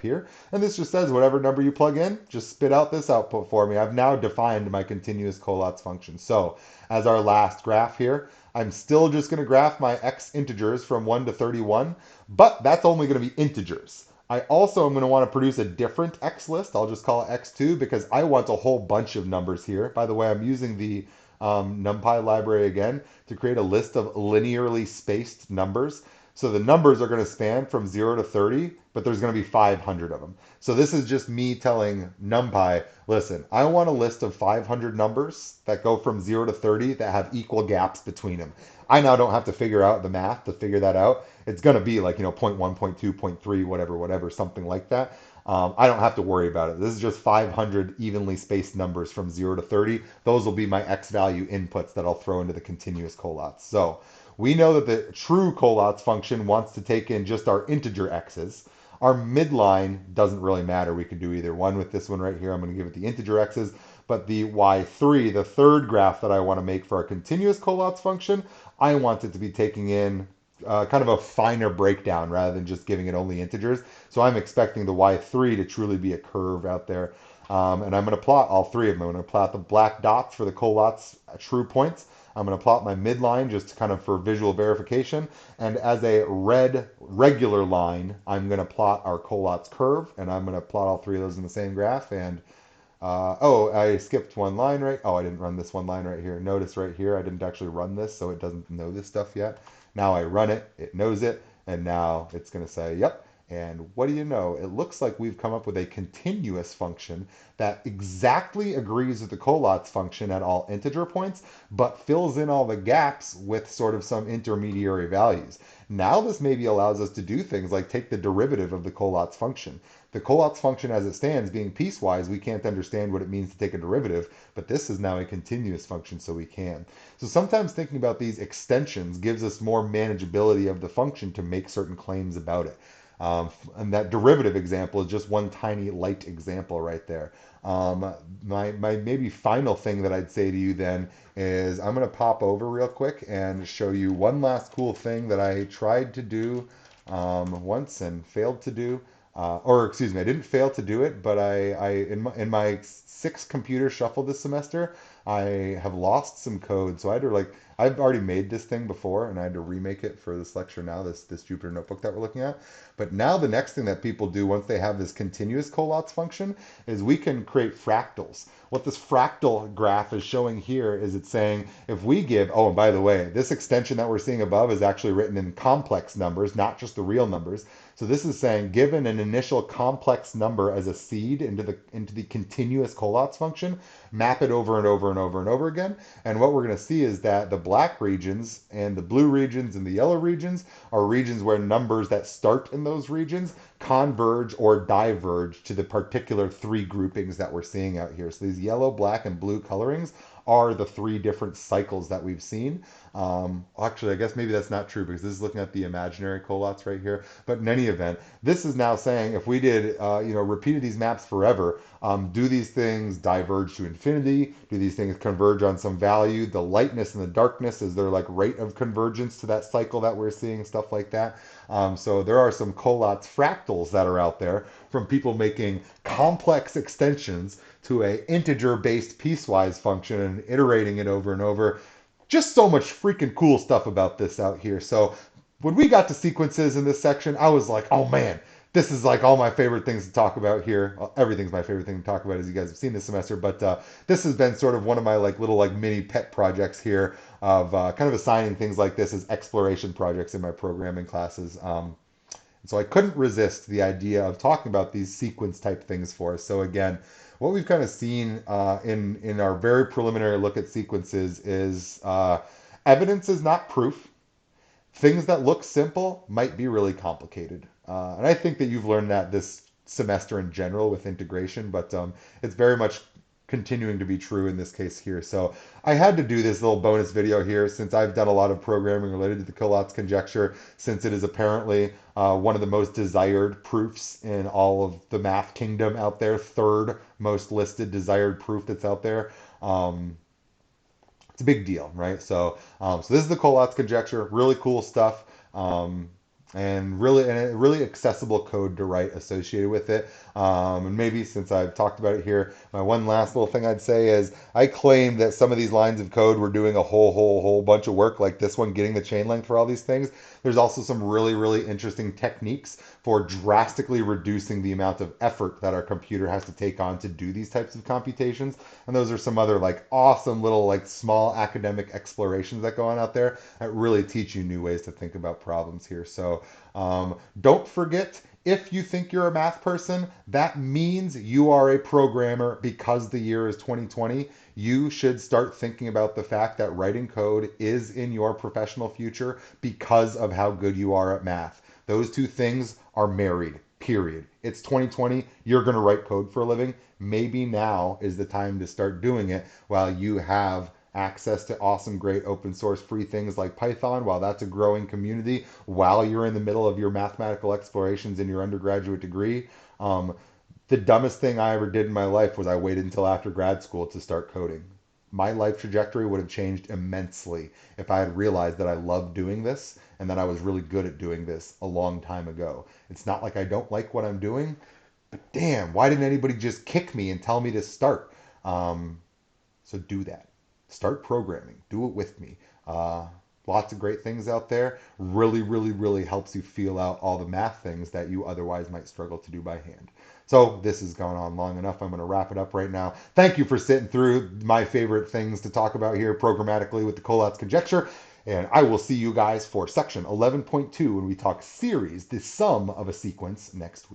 here. And this just says whatever number you plug in, just spit out this output for me. I've now defined my continuous Collatz function. So as our last graph here, I'm still just going to graph my x integers from 1 to 31, but that's only going to be integers. I also am going to want to produce a different x list. I'll just call it x2 because I want a whole bunch of numbers here. By the way, I'm using the NumPy library again to create a list of linearly spaced numbers. So the numbers are going to span from 0 to 30, but there's going to be 500 of them. So this is just me telling NumPy, listen, I want a list of 500 numbers that go from 0 to 30 that have equal gaps between them. I now don't have to figure out the math to figure that out. It's going to be like, point 0.1, point 0.2, point 0.3, whatever, something like that. I don't have to worry about it. This is just 500 evenly spaced numbers from 0 to 30. Those will be my x value inputs that I'll throw into the continuous Collatz. So we know that the true Collatz function wants to take in just our integer x's. Our midline doesn't really matter. We could do either one with this one right here. I'm going to give it the integer x's. But the y3, the third graph that I want to make for our continuous Collatz function, I want it to be taking in kind of a finer breakdown rather than just giving it only integers. So I'm expecting the y3 to truly be a curve out there. And I'm going to plot all three of them. I'm going to plot the black dots for the Collatz true points. I'm going to plot my midline just kind of for visual verification. And as a red regular line, I'm going to plot our Collatz curve. And I'm going to plot all three of those in the same graph. And oh, I skipped one line right. Oh, I didn't run this one line right here. Notice right here, I didn't actually run this, so it doesn't know this stuff yet. Now I run it, it knows it, and now it's going to say, yep. And what do you know? It looks like we've come up with a continuous function that exactly agrees with the Collatz function at all integer points, but fills in all the gaps with sort of some intermediary values. Now this maybe allows us to do things like take the derivative of the Collatz function. The Collatz function as it stands, being piecewise, we can't understand what it means to take a derivative, but this is now a continuous function, so we can. So sometimes thinking about these extensions gives us more manageability of the function to make certain claims about it. And that derivative example is just one tiny light example right there. My maybe final thing that I'd say to you then is I'm going to pop over real quick and show you one last cool thing that I tried to do once and failed to do. Or excuse me, I didn't fail to do it, but in my sixth computer shuffle this semester, I have lost some code. So I had to like I've already made this thing before, and I had to remake it for this lecture now, this Jupyter notebook that we're looking at. But now the next thing that people do once they have this continuous Collatz function is we can create fractals. What this fractal graph is showing here is it's saying if we give, oh, and by the way, this extension that we're seeing above is actually written in complex numbers, not just the real numbers. So this is saying given an initial complex number as a seed into the continuous Collatz function, map it over and over and over and over again. And what we're going to see is that the black regions and the blue regions and the yellow regions are regions where numbers that start in those regions converge or diverge to the particular three groupings that we're seeing out here. So these yellow, black, and blue colorings are the three different cycles that we've seen. Actually, I guess maybe that's not true because this is looking at the imaginary Collatz right here. But in any event, this is now saying if we did, repeated these maps forever, do these things diverge to infinity? Do these things converge on some value? The lightness and the darkness, is there like rate of convergence to that cycle that we're seeing? Stuff like that. So there are some Collatz fractals that are out there from people making complex extensions to a integer-based piecewise function and iterating it over and over. Just so much freaking cool stuff about this out here. So when we got to sequences in this section, I was like, oh man, this is like all my favorite things to talk about here. Well, everything's my favorite thing to talk about, as you guys have seen this semester. But this has been sort of one of my like little like mini pet projects here of kind of assigning things like this as exploration projects in my programming classes. So I couldn't resist the idea of talking about these sequence type things for us. So again, what we've kind of seen in our very preliminary look at sequences is evidence is not proof. Things that look simple might be really complicated. And I think that you've learned that this semester in general with integration, but it's very much continuing to be true in this case here. So I had to do this little bonus video here since I've done a lot of programming related to the Collatz conjecture, since it is apparently one of the most desired proofs in all of the math kingdom out there, third most listed desired proof that's out there. It's a big deal, right? So this is the Collatz conjecture, really cool stuff. and really accessible code to write associated with it. And maybe since I've talked about it here, my one last little thing I'd say is I claim that some of these lines of code were doing a whole bunch of work, like this one, getting the chain length for all these things. There's also some really interesting techniques for drastically reducing the amount of effort that our computer has to take on to do these types of computations. And those are some other like awesome little like small academic explorations that go on out there that really teach you new ways to think about problems here. So don't forget, if you think you're a math person, that means you are a programmer because the year is 2020. You should start thinking about the fact that writing code is in your professional future because of how good you are at math. Those two things are married, period. It's 2020. You're going to write code for a living. Maybe now is the time to start doing it while you have access to awesome, great open source free things like Python, while that's a growing community, while you're in the middle of your mathematical explorations in your undergraduate degree. Um, the dumbest thing I ever did in my life was I waited until after grad school to start coding. My life trajectory would have changed immensely if I had realized that I loved doing this and that I was really good at doing this a long time ago. It's not like I don't like what I'm doing, but damn, why didn't anybody just kick me and tell me to start? So do that. Start programming. Do it with me. Lots of great things out there. Really helps you feel out all the math things that you otherwise might struggle to do by hand. So this has gone on long enough. I'm going to wrap it up right now. Thank you for sitting through my favorite things to talk about here programmatically with the Collatz conjecture. And I will see you guys for section 11.2 when we talk series, the sum of a sequence, next week.